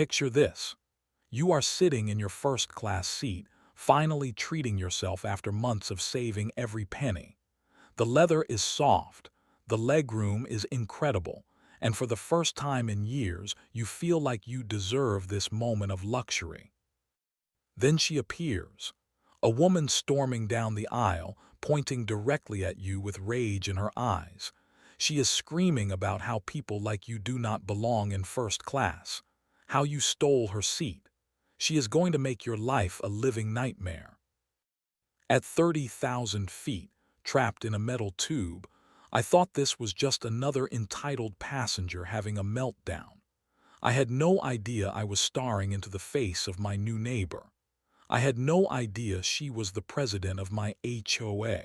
Picture this. You are sitting in your first-class seat, finally treating yourself after months of saving every penny. The leather is soft, the legroom is incredible, and for the first time in years, you feel like you deserve this moment of luxury. Then she appears, a woman storming down the aisle, pointing directly at you with rage in her eyes. She is screaming about how people like you do not belong in first class, how you stole her seat. She is going to make your life a living nightmare. At 30,000 feet, trapped in a metal tube, I thought this was just another entitled passenger having a meltdown. I had no idea I was staring into the face of my new neighbor. I had no idea she was the president of my HOA.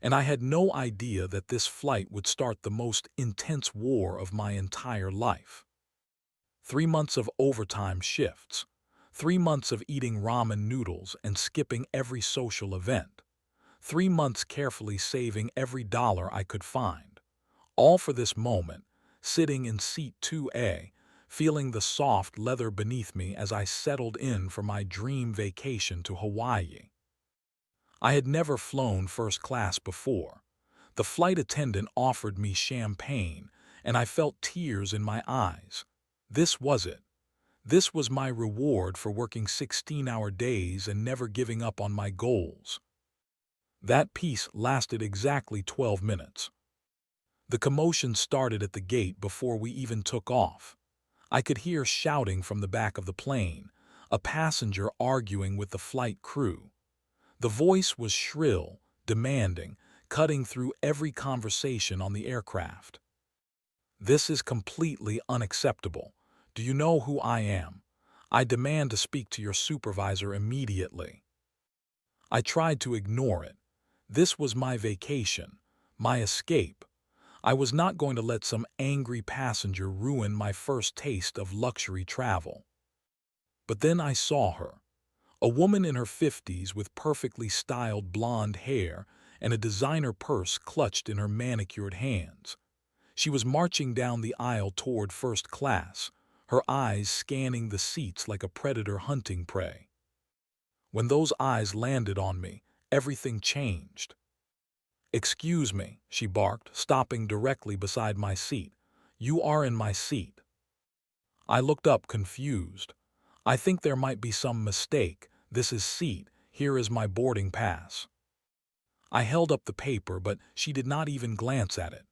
And I had no idea that this flight would start the most intense war of my entire life. 3 months of overtime shifts. 3 months of eating ramen noodles and skipping every social event. 3 months carefully saving every dollar I could find. All for this moment, sitting in seat 2A, feeling the soft leather beneath me as I settled in for my dream vacation to Hawaii. I had never flown first class before. The flight attendant offered me champagne, and I felt tears in my eyes. This was it. This was my reward for working 16-hour days and never giving up on my goals. That piece lasted exactly 12 minutes. The commotion started at the gate before we even took off. I could hear shouting from the back of the plane, a passenger arguing with the flight crew. The voice was shrill, demanding, cutting through every conversation on the aircraft. This is completely unacceptable. Do you know who I am? I demand to speak to your supervisor immediately. I tried to ignore it. This was my vacation, my escape. I was not going to let some angry passenger ruin my first taste of luxury travel. But then I saw her. A woman in her 50s with perfectly styled blonde hair and a designer purse clutched in her manicured hands. She was marching down the aisle toward first class, her eyes scanning the seats like a predator hunting prey. When those eyes landed on me, everything changed. "Excuse me," she barked, stopping directly beside my seat. "You are in my seat." I looked up confused. "I think there might be some mistake. This is seat. Here is my boarding pass." I held up the paper, but she did not even glance at it.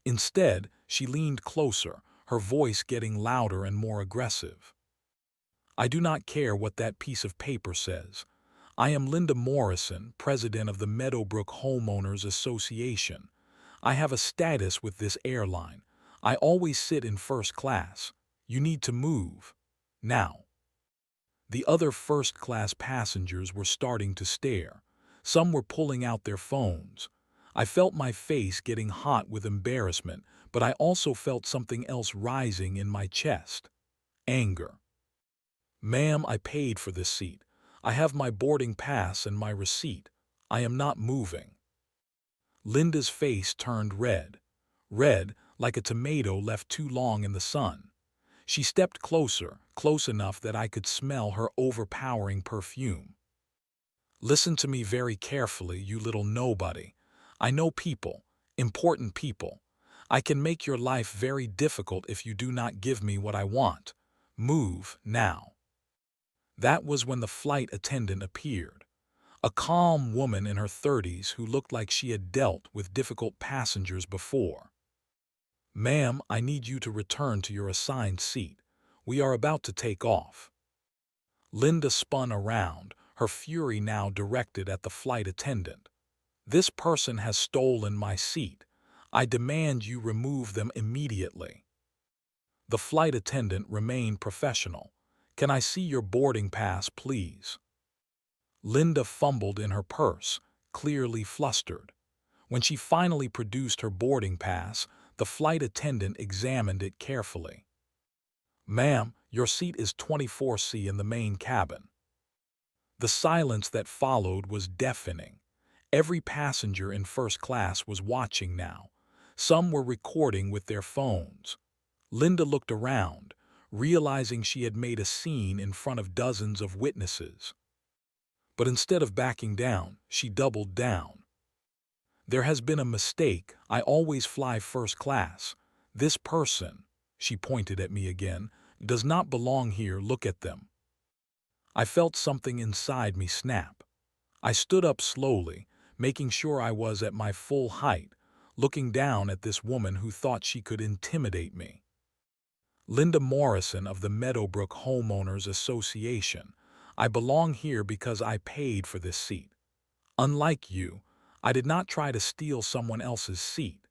Instead, she leaned closer, her voice getting louder and more aggressive. "I do not care what that piece of paper says. I am Linda Morrison, president of the Meadowbrook Homeowners Association. I have a status with this airline. I always sit in first class. You need to move. Now." The other first-class passengers were starting to stare. Some were pulling out their phones. I felt my face getting hot with embarrassment, but I also felt something else rising in my chest. Anger. "Ma'am, I paid for this seat. I have my boarding pass and my receipt. I am not moving." Linda's face turned red. Red, like a tomato left too long in the sun. She stepped closer, close enough that I could smell her overpowering perfume. "Listen to me very carefully, you little nobody. I know people, important people. I can make your life very difficult if you do not give me what I want. Move, now." That was when the flight attendant appeared. A calm woman in her 30s who looked like she had dealt with difficult passengers before. "Ma'am, I need you to return to your assigned seat. We are about to take off." Linda spun around, her fury now directed at the flight attendant. "This person has stolen my seat. I demand you remove them immediately." The flight attendant remained professional. "Can I see your boarding pass, please?" Linda fumbled in her purse, clearly flustered. When she finally produced her boarding pass, the flight attendant examined it carefully. "Ma'am, your seat is 24C in the main cabin." The silence that followed was deafening. Every passenger in first class was watching now. Some were recording with their phones. Linda looked around, realizing she had made a scene in front of dozens of witnesses. But instead of backing down, she doubled down. "There has been a mistake. I always fly first class. This person," she pointed at me again, "does not belong here. Look at them." I felt something inside me snap. I stood up slowly, making sure I was at my full height, looking down at this woman who thought she could intimidate me. "Linda Morrison of the Meadowbrook Homeowners Association. I belong here because I paid for this seat. Unlike you, I did not try to steal someone else's seat.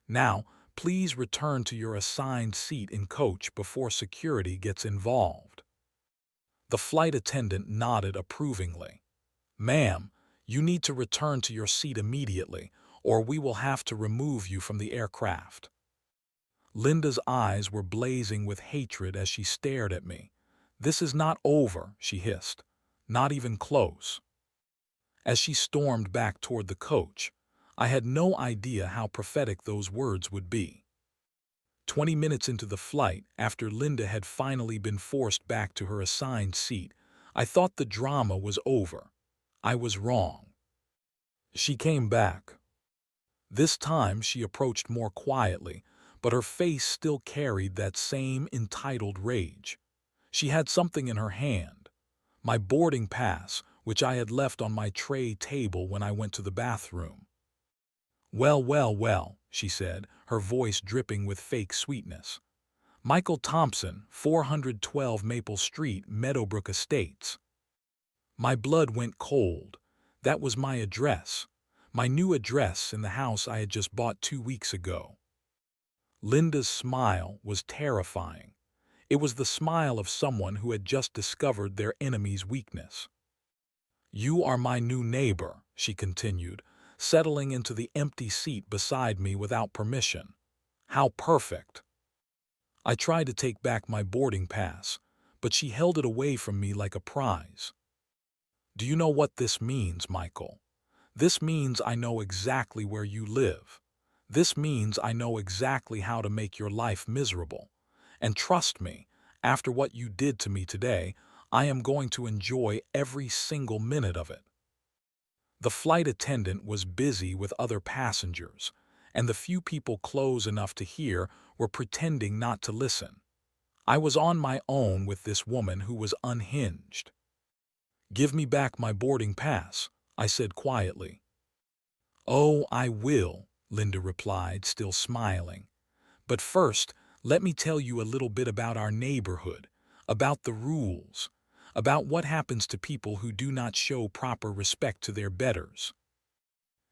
Now, please return to your assigned seat in coach before security gets involved." The flight attendant nodded approvingly. "Ma'am, you need to return to your seat immediately, or we will have to remove you from the aircraft." Linda's eyes were blazing with hatred as she stared at me. "This is not over," she hissed. "Not even close." As she stormed back toward the coach, I had no idea how prophetic those words would be. 20 minutes into the flight, after Linda had finally been forced back to her assigned seat, I thought the drama was over. I was wrong. She came back. This time she approached more quietly, but her face still carried that same entitled rage. She had something in her hand, my boarding pass, which I had left on my tray table when I went to the bathroom. "Well, well, well," she said, her voice dripping with fake sweetness. "Michael Thompson, 412 Maple Street, Meadowbrook Estates." My blood went cold. That was my address. My new address in the house I had just bought 2 weeks ago. Linda's smile was terrifying. It was the smile of someone who had just discovered their enemy's weakness. "You are my new neighbor," she continued, settling into the empty seat beside me without permission. "How perfect." I tried to take back my boarding pass, but she held it away from me like a prize. "Do you know what this means, Michael? This means I know exactly where you live. This means I know exactly how to make your life miserable. And trust me, after what you did to me today, I am going to enjoy every single minute of it." The flight attendant was busy with other passengers, and the few people close enough to hear were pretending not to listen. I was on my own with this woman who was unhinged. "Give me back my boarding pass," I said quietly. "Oh, I will," Linda replied, still smiling. "But first, let me tell you a little bit about our neighborhood, about the rules, about what happens to people who do not show proper respect to their betters."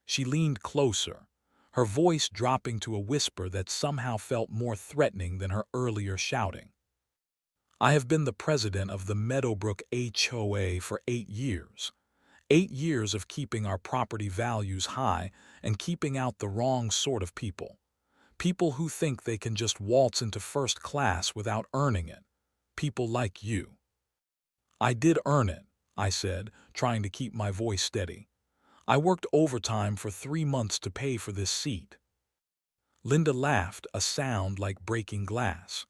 She leaned closer, her voice dropping to a whisper that somehow felt more threatening than her earlier shouting. "I have been the president of the Meadowbrook HOA for 8 years. 8 years of keeping our property values high and keeping out the wrong sort of people. People who think they can just waltz into first class without earning it. People like you." "I did earn it," I said, trying to keep my voice steady. "I worked overtime for 3 months to pay for this seat." Linda laughed, a sound like breaking glass.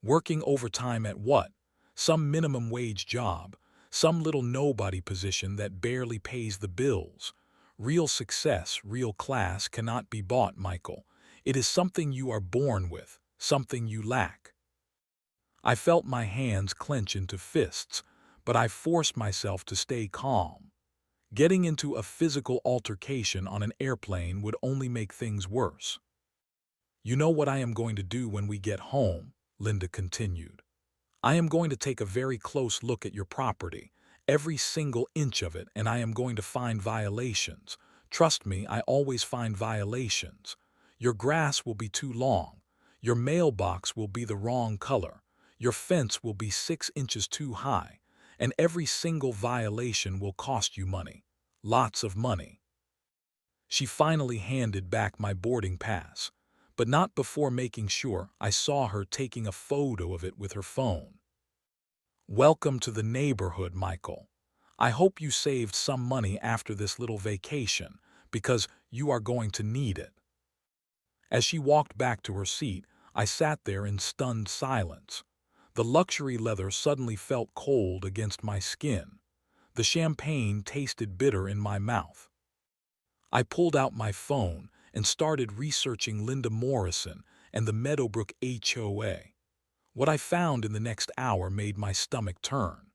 "Working overtime at what? Some minimum wage job, some little nobody position that barely pays the bills. Real success, real class cannot be bought, Michael. It is something you are born with, something you lack." I felt my hands clench into fists, but I forced myself to stay calm. Getting into a physical altercation on an airplane would only make things worse. "You know what I am going to do when we get home," Linda continued. "I am going to take a very close look at your property, every single inch of it, and I am going to find violations. Trust me, I always find violations. Your grass will be too long. Your mailbox will be the wrong color. Your fence will be 6 inches too high. And every single violation will cost you money. Lots of money." She finally handed back my boarding pass, but not before making sure I saw her taking a photo of it with her phone. "Welcome to the neighborhood, Michael. I hope you saved some money after this little vacation, because you are going to need it." As she walked back to her seat, I sat there in stunned silence. The luxury leather suddenly felt cold against my skin. The champagne tasted bitter in my mouth. I pulled out my phone and started researching Linda Morrison and the Meadowbrook HOA. What I found in the next hour made my stomach turn.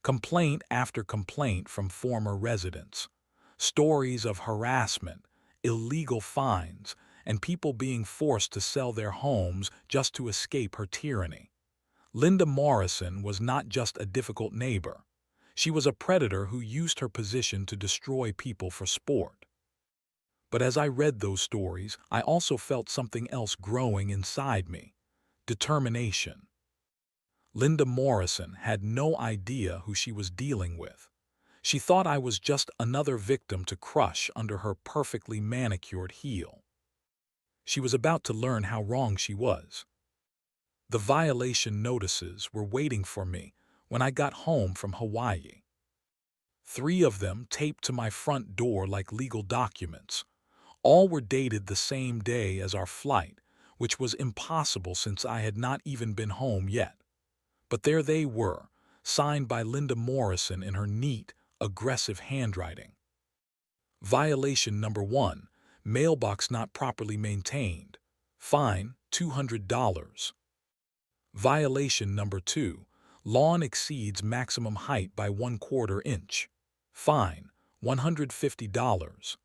Complaint after complaint from former residents. Stories of harassment, illegal fines, and people being forced to sell their homes just to escape her tyranny. Linda Morrison was not just a difficult neighbor. She was a predator who used her position to destroy people for sport. But as I read those stories, I also felt something else growing inside me: determination. Linda Morrison had no idea who she was dealing with. She thought I was just another victim to crush under her perfectly manicured heel. She was about to learn how wrong she was. The violation notices were waiting for me when I got home from Hawaii. 3 of them taped to my front door like legal documents. All were dated the same day as our flight, which was impossible since I had not even been home yet. But there they were, signed by Linda Morrison in her neat, aggressive handwriting. Violation number 1, mailbox not properly maintained. Fine, $200. Violation number 2, lawn exceeds maximum height by 1/4 inch. Fine, $150.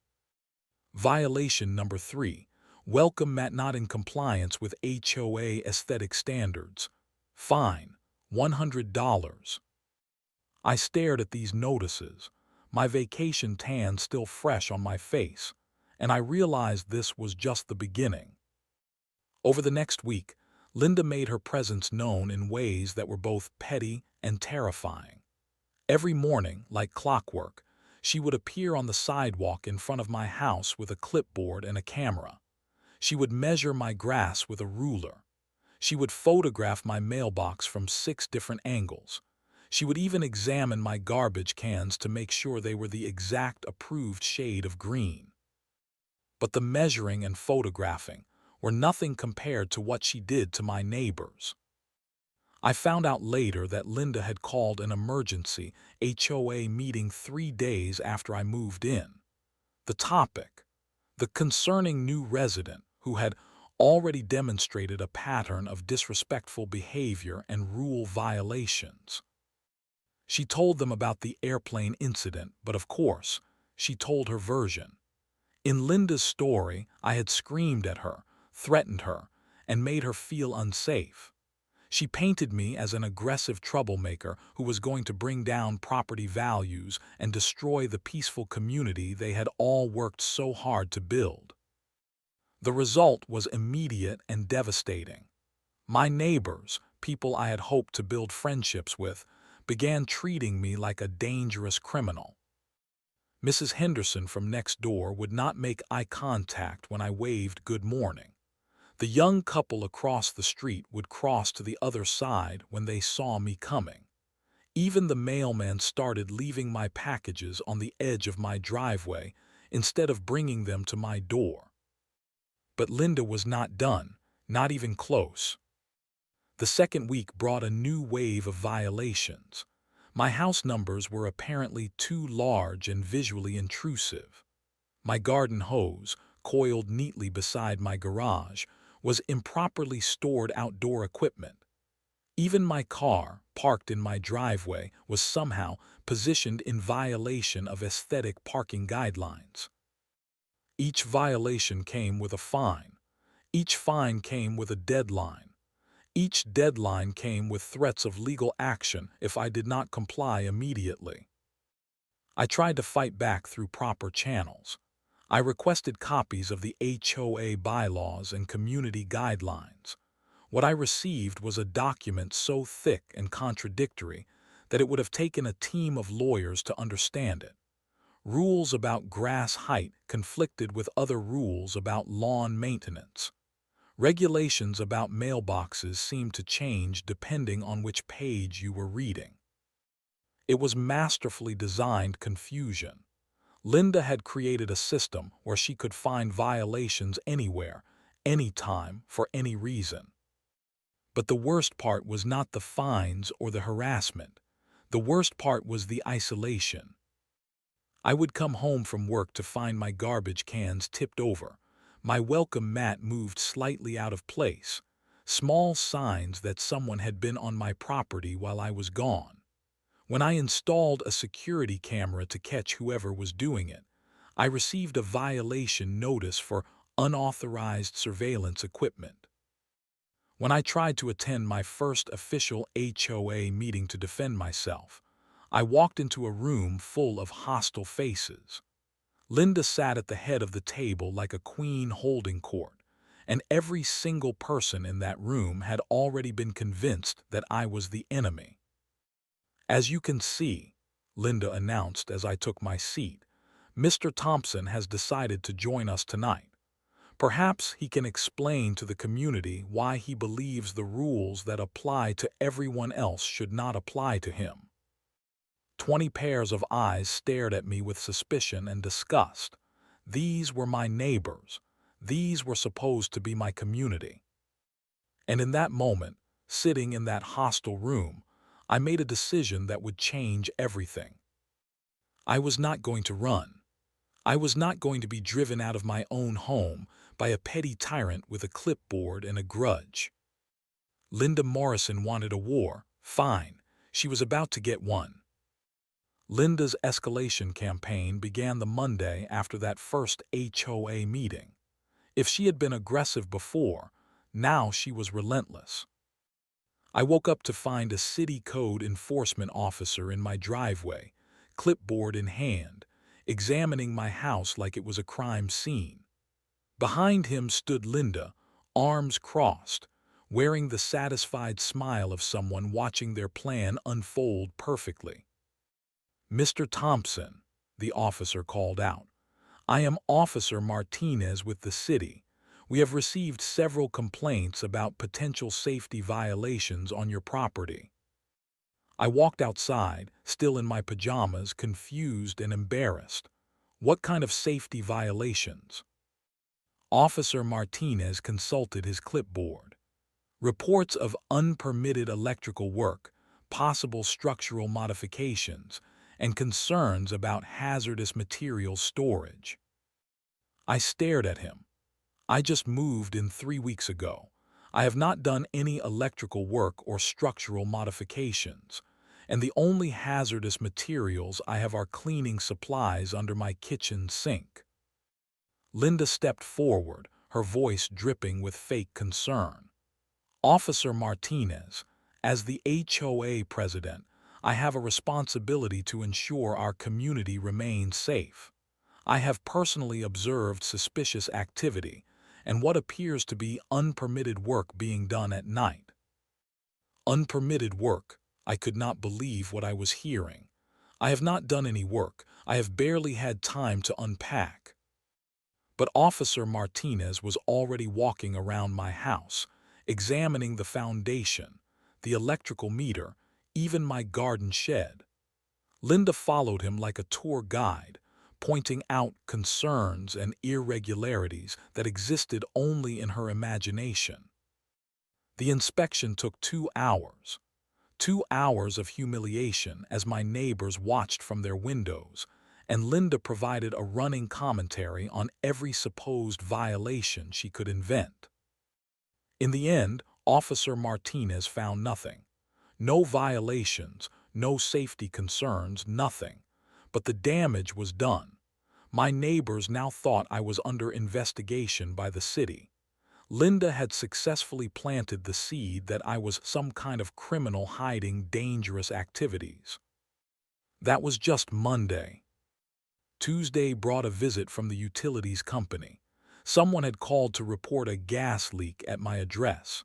Violation number 3, welcome mat not in compliance with HOA aesthetic standards. Fine, $100. I stared at these notices, my vacation tan still fresh on my face, and I realized this was just the beginning. Over the next week, Linda made her presence known in ways that were both petty and terrifying. Every morning, like clockwork, she would appear on the sidewalk in front of my house with a clipboard and a camera. She would measure my grass with a ruler. She would photograph my mailbox from 6 different angles. She would even examine my garbage cans to make sure they were the exact approved shade of green. But the measuring and photographing were nothing compared to what she did to my neighbors. I found out later that Linda had called an emergency HOA meeting 3 days after I moved in. The topic: the concerning new resident who had already demonstrated a pattern of disrespectful behavior and rule violations. She told them about the airplane incident, but of course, she told her version. In Linda's story, I had screamed at her, threatened her, and made her feel unsafe. She painted me as an aggressive troublemaker who was going to bring down property values and destroy the peaceful community they had all worked so hard to build. The result was immediate and devastating. My neighbors, people I had hoped to build friendships with, began treating me like a dangerous criminal. Mrs. Henderson from next door would not make eye contact when I waved good morning. The young couple across the street would cross to the other side when they saw me coming. Even the mailman started leaving my packages on the edge of my driveway instead of bringing them to my door. But Linda was not done, not even close. The second week brought a new wave of violations. My house numbers were apparently too large and visually intrusive. My garden hose, coiled neatly beside my garage, was improperly stored outdoor equipment. Even my car, parked in my driveway, was somehow positioned in violation of aesthetic parking guidelines. Each violation came with a fine. Each fine came with a deadline. Each deadline came with threats of legal action if I did not comply immediately. I tried to fight back through proper channels. I requested copies of the HOA bylaws and community guidelines. What I received was a document so thick and contradictory that it would have taken a team of lawyers to understand it. Rules about grass height conflicted with other rules about lawn maintenance. Regulations about mailboxes seemed to change depending on which page you were reading. It was masterfully designed confusion. Linda had created a system where she could find violations anywhere, anytime, for any reason. But the worst part was not the fines or the harassment. The worst part was the isolation. I would come home from work to find my garbage cans tipped over, my welcome mat moved slightly out of place, small signs that someone had been on my property while I was gone. When I installed a security camera to catch whoever was doing it, I received a violation notice for unauthorized surveillance equipment. When I tried to attend my first official HOA meeting to defend myself, I walked into a room full of hostile faces. Linda sat at the head of the table like a queen holding court, and every single person in that room had already been convinced that I was the enemy. "As you can see," Linda announced as I took my seat, "Mr. Thompson has decided to join us tonight. Perhaps he can explain to the community why he believes the rules that apply to everyone else should not apply to him." 20 pairs of eyes stared at me with suspicion and disgust. These were my neighbors. These were supposed to be my community. And in that moment, sitting in that hostile room, I made a decision that would change everything. I was not going to run. I was not going to be driven out of my own home by a petty tyrant with a clipboard and a grudge. Linda Morrison wanted a war. Fine. She was about to get one. Linda's escalation campaign began the Monday after that first HOA meeting. If she had been aggressive before, now she was relentless. I woke up to find a city code enforcement officer in my driveway, clipboard in hand, examining my house like it was a crime scene. Behind him stood Linda, arms crossed, wearing the satisfied smile of someone watching their plan unfold perfectly. "Mr. Thompson," the officer called out, "I am Officer Martinez with the city. We have received several complaints about potential safety violations on your property." I walked outside, still in my pajamas, confused and embarrassed. What kind of safety violations? Officer Martinez consulted his clipboard. "Reports of unpermitted electrical work, possible structural modifications, and concerns about hazardous materials storage." I stared at him. "I just moved in 3 weeks ago. I have not done any electrical work or structural modifications, and the only hazardous materials I have are cleaning supplies under my kitchen sink." Linda stepped forward, her voice dripping with fake concern. "Officer Martinez, as the HOA president, I have a responsibility to ensure our community remains safe. I have personally observed suspicious activity and what appears to be unpermitted work being done at night." Unpermitted work. I could not believe what I was hearing. I have not done any work. I have barely had time to unpack. But Officer Martinez was already walking around my house, examining the foundation, the electrical meter, even my garden shed. Linda followed him like a tour guide, pointing out concerns and irregularities that existed only in her imagination. The inspection took 2 hours. 2 hours of humiliation as my neighbors watched from their windows, and Linda provided a running commentary on every supposed violation she could invent. In the end, Officer Martinez found nothing. No violations, no safety concerns, nothing. But the damage was done. My neighbors now thought I was under investigation by the city. Linda had successfully planted the seed that I was some kind of criminal hiding dangerous activities. That was just Monday. Tuesday brought a visit from the utilities company. Someone had called to report a gas leak at my address.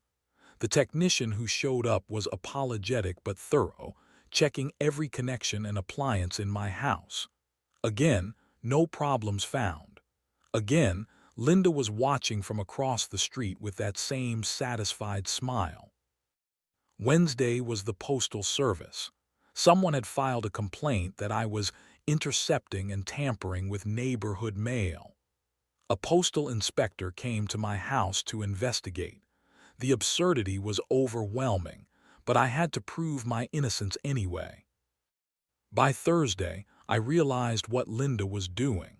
The technician who showed up was apologetic but thorough, checking every connection and appliance in my house. Again, no problems found. Again, Linda was watching from across the street with that same satisfied smile. Wednesday was the postal service. Someone had filed a complaint that I was intercepting and tampering with neighborhood mail. A postal inspector came to my house to investigate. The absurdity was overwhelming, but I had to prove my innocence anyway. By Thursday, I realized what Linda was doing.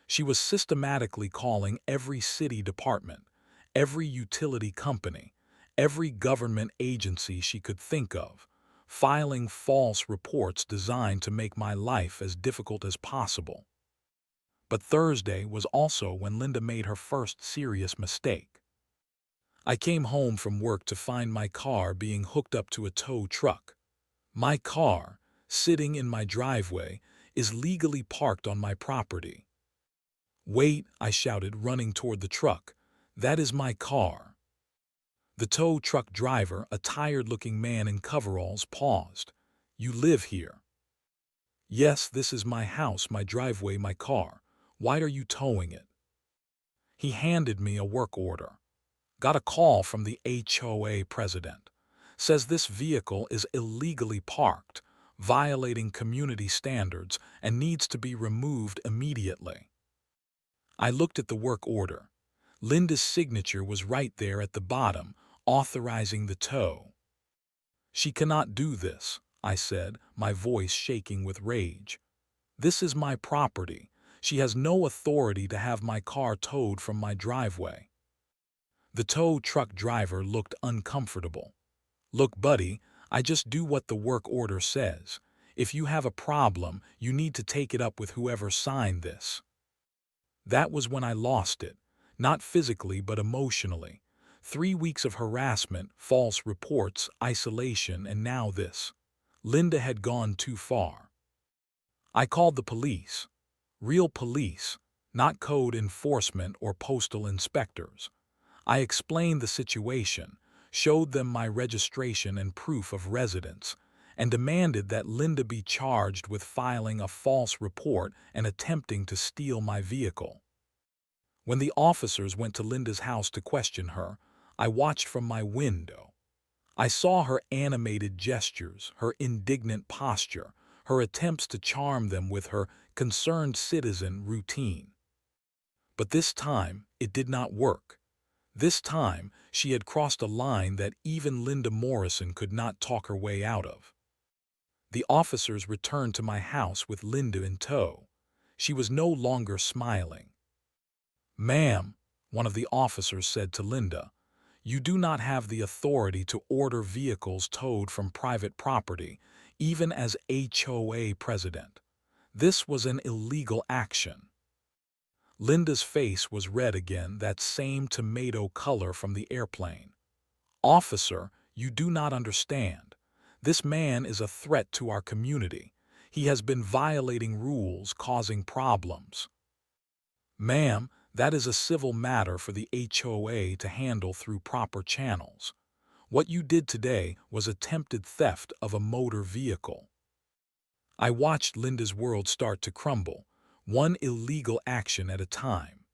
She was systematically calling every city department, every utility company, every government agency she could think of, filing false reports designed to make my life as difficult as possible. But Thursday was also when Linda made her first serious mistake. I came home from work to find my car being hooked up to a tow truck. My car, sitting in my driveway, is legally parked on my property. "Wait," I shouted, running toward the truck. "That is my car." The tow truck driver, a tired-looking man in coveralls, paused. "You live here?" "Yes, this is my house, my driveway, my car. Why are you towing it?" He handed me a work order. "Got a call from the HOA president. Says this vehicle is illegally parked, violating community standards, and needs to be removed immediately." I looked at the work order. Linda's signature was right there at the bottom, authorizing the tow. "She cannot do this," I said, my voice shaking with rage. "This is my property. She has no authority to have my car towed from my driveway." The tow truck driver looked uncomfortable. "Look, buddy, I just do what the work order says. If you have a problem, you need to take it up with whoever signed this." That was when I lost it, not physically but emotionally. 3 weeks of harassment, false reports, isolation, and now this. Linda had gone too far. I called the police. Real police, not code enforcement or postal inspectors. I explained the situation, showed them my registration and proof of residence, and demanded that Linda be charged with filing a false report and attempting to steal my vehicle. When the officers went to Linda's house to question her, I watched from my window. I saw her animated gestures, her indignant posture, her attempts to charm them with her concerned citizen routine. But this time, it did not work. This time, she had crossed a line that even Linda Morrison could not talk her way out of. The officers returned to my house with Linda in tow. She was no longer smiling. "Ma'am," one of the officers said to Linda, "you do not have the authority to order vehicles towed from private property, even as HOA president. This was an illegal action." Linda's face was red again, that same tomato color from the airplane. "Officer, you do not understand. This man is a threat to our community. He has been violating rules, causing problems." "Ma'am, that is a civil matter for the HOA to handle through proper channels. What you did today was attempted theft of a motor vehicle." I watched Linda's world start to crumble, one illegal action at a time.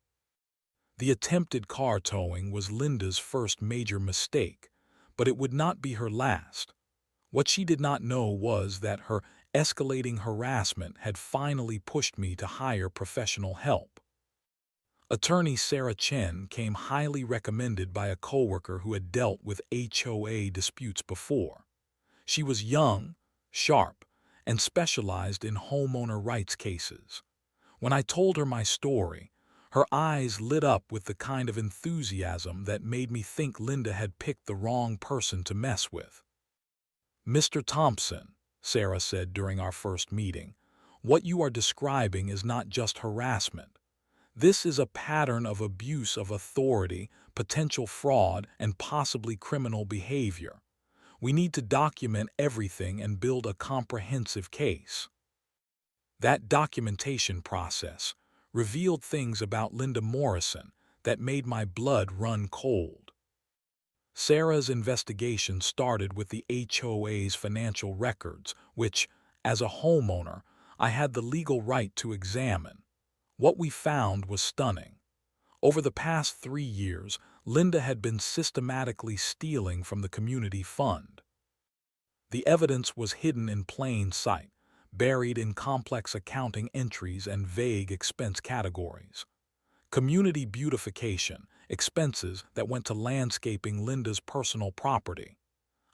The attempted car towing was Linda's first major mistake, but it would not be her last. What she did not know was that her escalating harassment had finally pushed me to hire professional help. Attorney Sarah Chen came highly recommended by a coworker who had dealt with HOA disputes before. She was young, sharp, and specialized in homeowner rights cases. When I told her my story, her eyes lit up with the kind of enthusiasm that made me think Linda had picked the wrong person to mess with. "Mr. Thompson," Sarah said during our first meeting, "what you are describing is not just harassment. This is a pattern of abuse of authority, potential fraud, and possibly criminal behavior. We need to document everything and build a comprehensive case." That documentation process revealed things about Linda Morrison that made my blood run cold. Sarah's investigation started with the HOA's financial records, which, as a homeowner, I had the legal right to examine. What we found was stunning. Over the past 3 years, Linda had been systematically stealing from the community fund. The evidence was hidden in plain sight, buried in complex accounting entries and vague expense categories. Community beautification, expenses that went to landscaping Linda's personal property.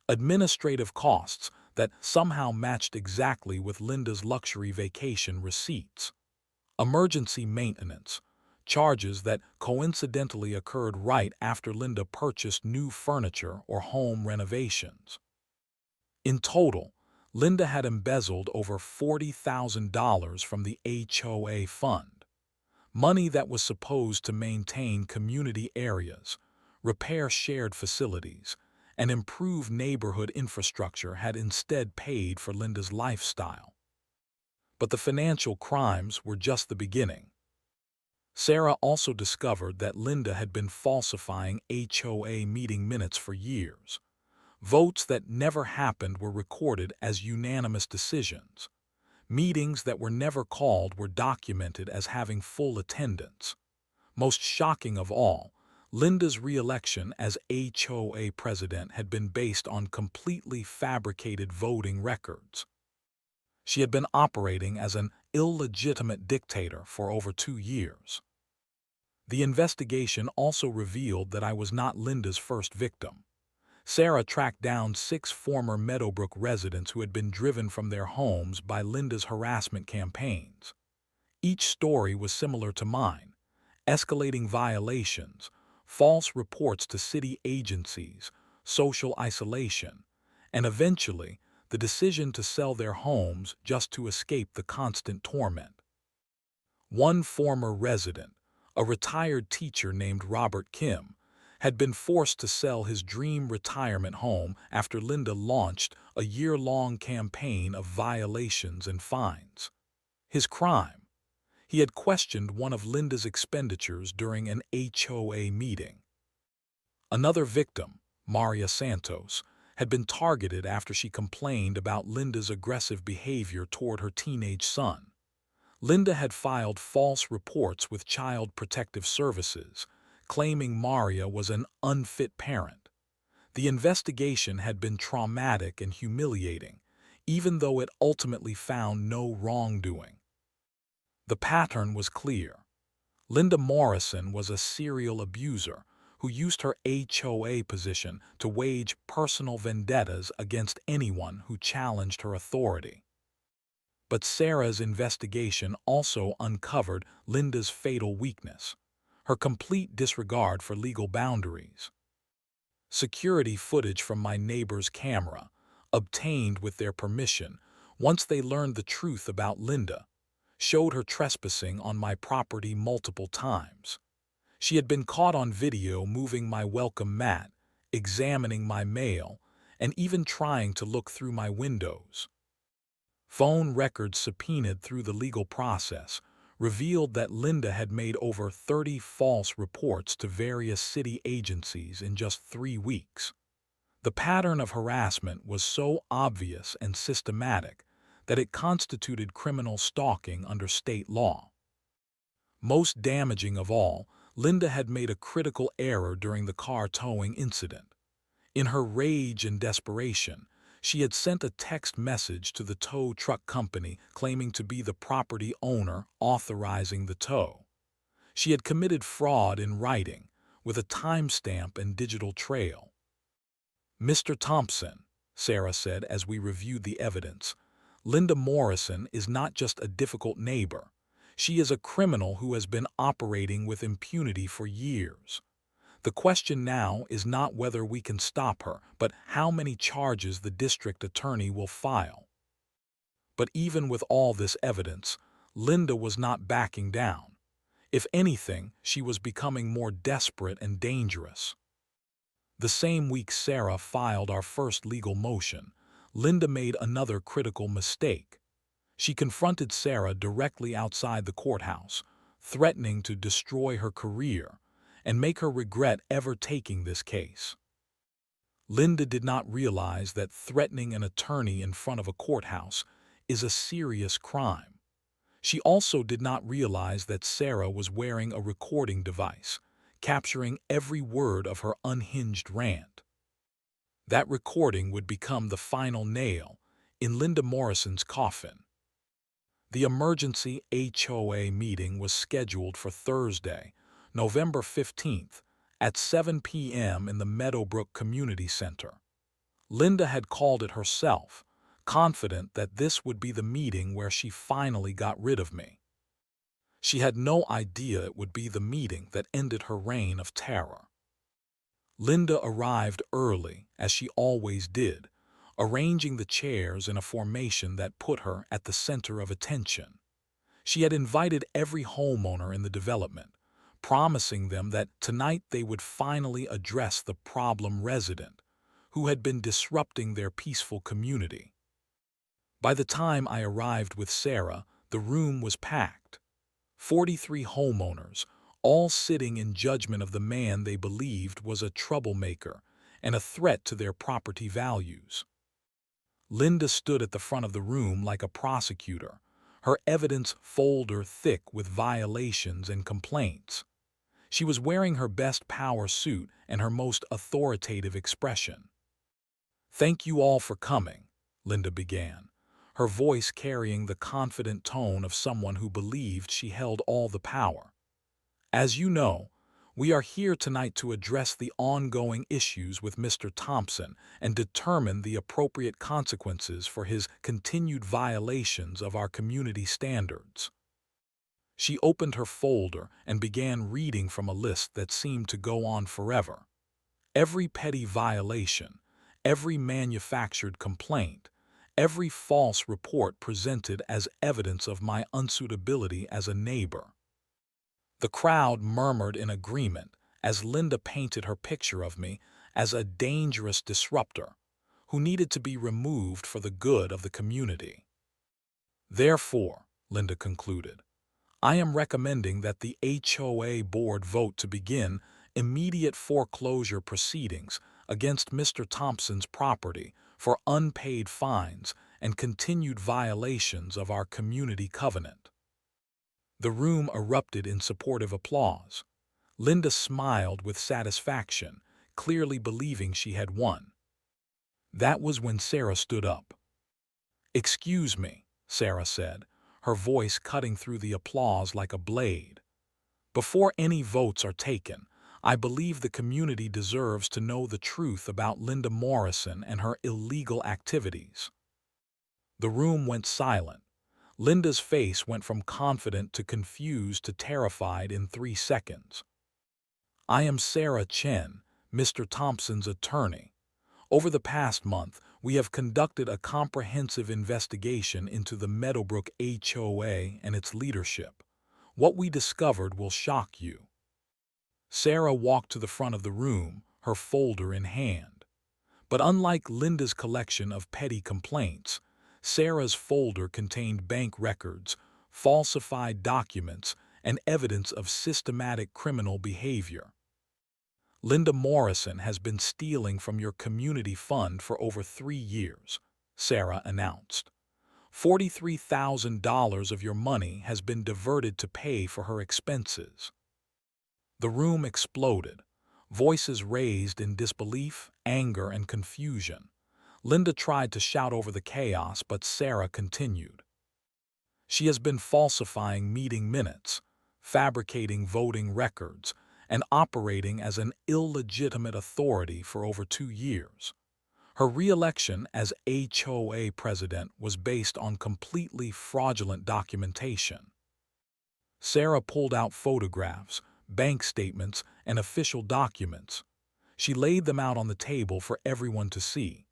Administrative costs that somehow matched exactly with Linda's luxury vacation receipts. Emergency maintenance, charges that coincidentally occurred right after Linda purchased new furniture or home renovations. In total, Linda had embezzled over $40,000 from the HOA fund, money that was supposed to maintain community areas, repair shared facilities, and improve neighborhood infrastructure had instead paid for Linda's lifestyle. But the financial crimes were just the beginning. Sarah also discovered that Linda had been falsifying HOA meeting minutes for years. Votes that never happened were recorded as unanimous decisions. Meetings that were never called were documented as having full attendance. Most shocking of all, Linda's re-election as HOA president had been based on completely fabricated voting records. She had been operating as an illegitimate dictator for over 2 years. The investigation also revealed that I was not Linda's first victim. Sarah tracked down 6 former Meadowbrook residents who had been driven from their homes by Linda's harassment campaigns. Each story was similar to mine: escalating violations, false reports to city agencies, social isolation, and eventually the decision to sell their homes just to escape the constant torment. One former resident, a retired teacher named Robert Kim, had been forced to sell his dream retirement home after Linda launched a year-long campaign of violations and fines. His crime: he had questioned one of Linda's expenditures during an HOA meeting. Another victim, Maria Santos, had been targeted after she complained about Linda's aggressive behavior toward her teenage son. Linda had filed false reports with Child Protective Services, claiming Maria was an unfit parent. The investigation had been traumatic and humiliating, even though it ultimately found no wrongdoing. The pattern was clear. Linda Morrison was a serial abuser who used her HOA position to wage personal vendettas against anyone who challenged her authority. But Sarah's investigation also uncovered Linda's fatal weakness: her complete disregard for legal boundaries. Security footage from my neighbor's camera, obtained with their permission once they learned the truth about Linda, showed her trespassing on my property multiple times. She had been caught on video moving my welcome mat, examining my mail, and even trying to look through my windows. Phone records subpoenaed through the legal process revealed that Linda had made over 30 false reports to various city agencies in just 3 weeks. The pattern of harassment was so obvious and systematic that it constituted criminal stalking under state law. Most damaging of all, Linda had made a critical error during the car towing incident. In her rage and desperation, she had sent a text message to the tow truck company claiming to be the property owner authorizing the tow. She had committed fraud in writing, with a timestamp and digital trail. "Mr. Thompson," Sarah said as we reviewed the evidence, "Linda Morrison is not just a difficult neighbor. She is a criminal who has been operating with impunity for years. The question now is not whether we can stop her, but how many charges the district attorney will file." But even with all this evidence, Linda was not backing down. If anything, she was becoming more desperate and dangerous. The same week Sarah filed our first legal motion, Linda made another critical mistake. She confronted Sarah directly outside the courthouse, threatening to destroy her career and make her regret ever taking this case. Linda did not realize that threatening an attorney in front of a courthouse is a serious crime. She also did not realize that Sarah was wearing a recording device, capturing every word of her unhinged rant. That recording would become the final nail in Linda Morrison's coffin. The emergency HOA meeting was scheduled for Thursday, November 15th, at 7 p.m. in the Meadowbrook Community Center. Linda had called it herself, confident that this would be the meeting where she finally got rid of me. She had no idea it would be the meeting that ended her reign of terror. Linda arrived early, as she always did, arranging the chairs in a formation that put her at the center of attention. She had invited every homeowner in the development, promising them that tonight they would finally address the problem resident who had been disrupting their peaceful community. By the time I arrived with Sarah, the room was packed. 43 homeowners, all sitting in judgment of the man they believed was a troublemaker and a threat to their property values. Linda stood at the front of the room like a prosecutor, her evidence folder thick with violations and complaints. She was wearing her best power suit and her most authoritative expression. "Thank you all for coming," Linda began, her voice carrying the confident tone of someone who believed she held all the power. "As you know, we are here tonight to address the ongoing issues with Mr. Thompson and determine the appropriate consequences for his continued violations of our community standards." She opened her folder and began reading from a list that seemed to go on forever. Every petty violation, every manufactured complaint, every false report presented as evidence of my unsuitability as a neighbor. The crowd murmured in agreement as Linda painted her picture of me as a dangerous disruptor who needed to be removed for the good of the community. "Therefore," Linda concluded, "I am recommending that the HOA board vote to begin immediate foreclosure proceedings against Mr. Thompson's property for unpaid fines and continued violations of our community covenant." The room erupted in supportive applause. Linda smiled with satisfaction, clearly believing she had won. That was when Sarah stood up. "Excuse me," Sarah said, her voice cutting through the applause like a blade. "Before any votes are taken, I believe the community deserves to know the truth about Linda Morrison and her illegal activities." The room went silent. Linda's face went from confident to confused to terrified in 3 seconds. "I am Sarah Chen, Mr. Thompson's attorney. Over the past month, we have conducted a comprehensive investigation into the Meadowbrook HOA and its leadership. What we discovered will shock you." Sarah walked to the front of the room, her folder in hand. But unlike Linda's collection of petty complaints, Sarah's folder contained bank records, falsified documents, and evidence of systematic criminal behavior. "Linda Morrison has been stealing from your community fund for over 3 years," Sarah announced. $43,000 of your money has been diverted to pay for her expenses." The room exploded, voices raised in disbelief, anger, and confusion. Linda tried to shout over the chaos, but Sarah continued. "She has been falsifying meeting minutes, fabricating voting records, and operating as an illegitimate authority for over 2 years. Her re-election as HOA president was based on completely fraudulent documentation." Sarah pulled out photographs, bank statements, and official documents. She laid them out on the table for everyone to see.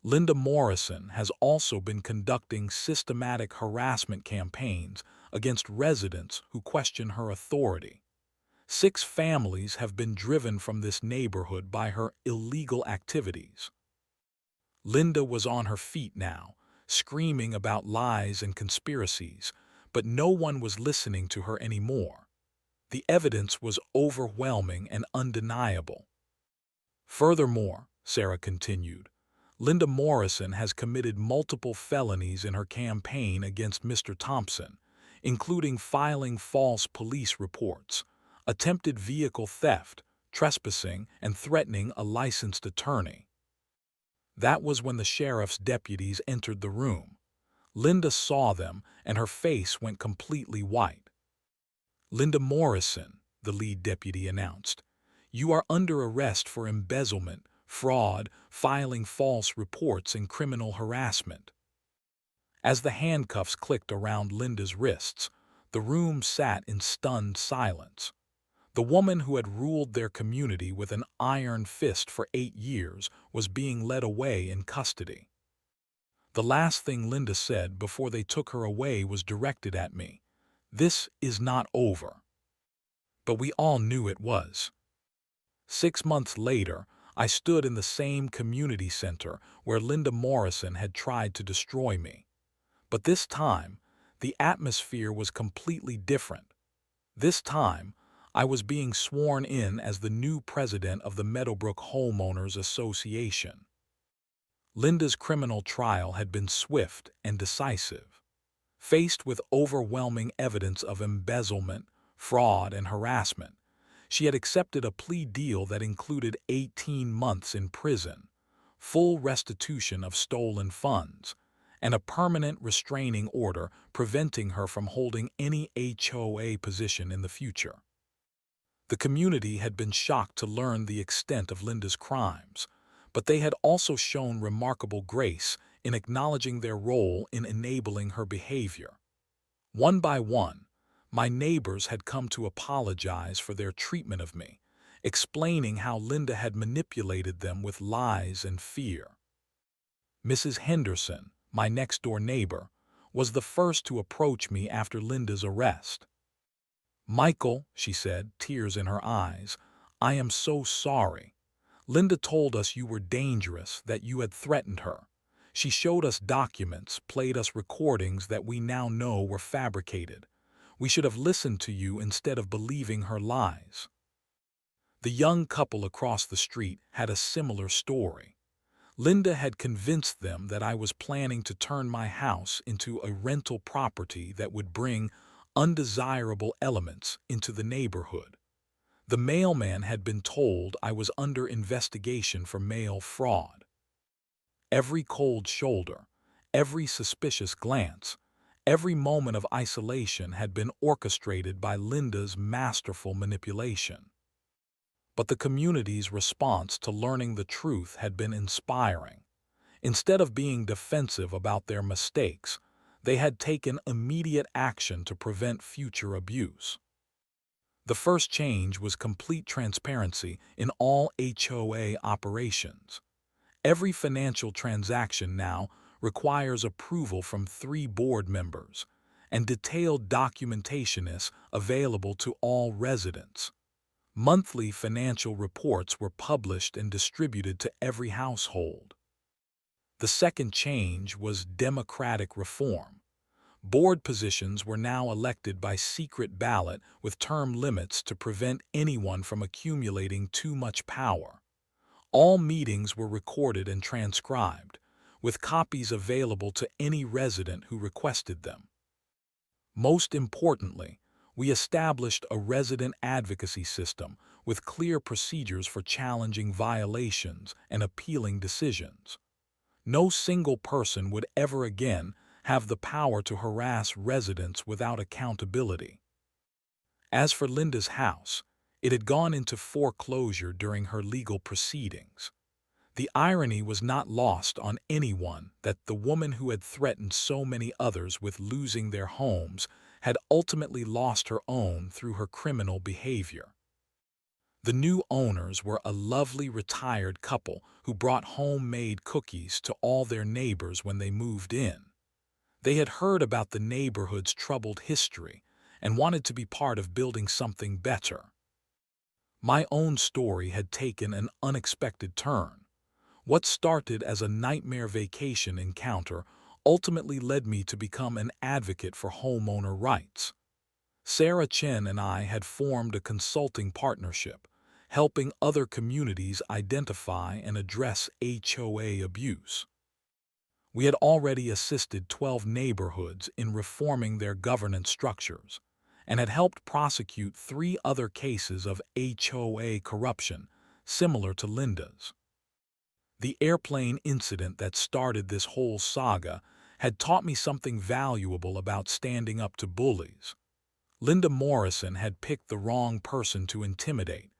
"Linda Morrison has also been conducting systematic harassment campaigns against residents who question her authority. 6 families have been driven from this neighborhood by her illegal activities." Linda was on her feet now, screaming about lies and conspiracies, but no one was listening to her anymore. The evidence was overwhelming and undeniable. "Furthermore," Sarah continued, "Linda Morrison has committed multiple felonies in her campaign against Mr. Thompson, including filing false police reports, attempted vehicle theft, trespassing, and threatening a licensed attorney." That was when the sheriff's deputies entered the room. Linda saw them, and her face went completely white. "Linda Morrison," the lead deputy announced. "You are under arrest for embezzlement, fraud, filing false reports, and criminal harassment." As the handcuffs clicked around Linda's wrists, the room sat in stunned silence. The woman who had ruled their community with an iron fist for 8 years was being led away in custody. The last thing Linda said before they took her away was directed at me. "This is not over." But we all knew it was. 6 months later, I stood in the same community center where Linda Morrison had tried to destroy me. But this time, the atmosphere was completely different. This time, I was being sworn in as the new president of the Meadowbrook Homeowners Association. Linda's criminal trial had been swift and decisive. Faced with overwhelming evidence of embezzlement, fraud, and harassment, she had accepted a plea deal that included 18 months in prison, full restitution of stolen funds, and a permanent restraining order preventing her from holding any HOA position in the future. The community had been shocked to learn the extent of Linda's crimes, but they had also shown remarkable grace in acknowledging their role in enabling her behavior. One by one, my neighbors had come to apologize for their treatment of me, explaining how Linda had manipulated them with lies and fear. Mrs. Henderson, my next-door neighbor, was the first to approach me after Linda's arrest. "Michael," she said, tears in her eyes, "I am so sorry. Linda told us you were dangerous, that you had threatened her. She showed us documents, played us recordings that we now know were fabricated. We should have listened to you instead of believing her lies." The young couple across the street had a similar story. Linda had convinced them that I was planning to turn my house into a rental property that would bring undesirable elements into the neighborhood. The mailman had been told I was under investigation for mail fraud. Every cold shoulder, every suspicious glance, every moment of isolation had been orchestrated by Linda's masterful manipulation. But the community's response to learning the truth had been inspiring. Instead of being defensive about their mistakes, they had taken immediate action to prevent future abuse. The first change was complete transparency in all HOA operations. Every financial transaction now requires approval from 3 board members, and detailed documentation is available to all residents. Monthly financial reports were published and distributed to every household. The second change was democratic reform. Board positions were now elected by secret ballot with term limits to prevent anyone from accumulating too much power. All meetings were recorded and transcribed, with copies available to any resident who requested them. Most importantly, we established a resident advocacy system with clear procedures for challenging violations and appealing decisions. No single person would ever again have the power to harass residents without accountability. As for Linda's house, it had gone into foreclosure during her legal proceedings. The irony was not lost on anyone that the woman who had threatened so many others with losing their homes had ultimately lost her own through her criminal behavior. The new owners were a lovely retired couple who brought homemade cookies to all their neighbors when they moved in. They had heard about the neighborhood's troubled history and wanted to be part of building something better. My own story had taken an unexpected turn. What started as a nightmare vacation encounter ultimately led me to become an advocate for homeowner rights. Sarah Chen and I had formed a consulting partnership, helping other communities identify and address HOA abuse. We had already assisted 12 neighborhoods in reforming their governance structures, and had helped prosecute 3 other cases of HOA corruption similar to Linda's. The airplane incident that started this whole saga had taught me something valuable about standing up to bullies. Linda Morrison had picked the wrong person to intimidate,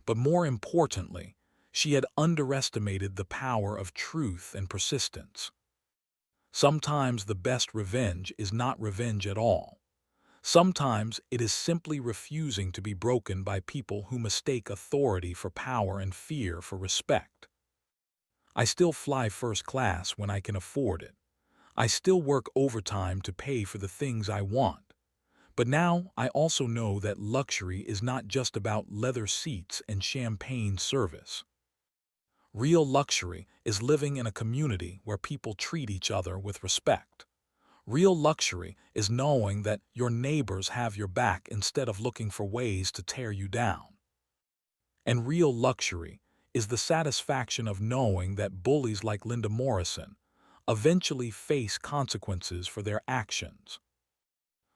but more importantly, she had underestimated the power of truth and persistence. Sometimes the best revenge is not revenge at all. Sometimes it is simply refusing to be broken by people who mistake authority for power and fear for respect. I still fly first class when I can afford it. I still work overtime to pay for the things I want. But now I also know that luxury is not just about leather seats and champagne service. Real luxury is living in a community where people treat each other with respect. Real luxury is knowing that your neighbors have your back instead of looking for ways to tear you down. And real luxury is the satisfaction of knowing that bullies like Linda Morrison eventually face consequences for their actions.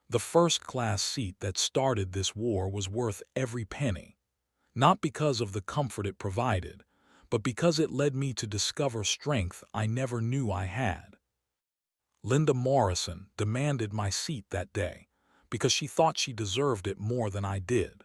The first-class seat that started this war was worth every penny, not because of the comfort it provided, but because it led me to discover strength I never knew I had. Linda Morrison demanded my seat that day because she thought she deserved it more than I did.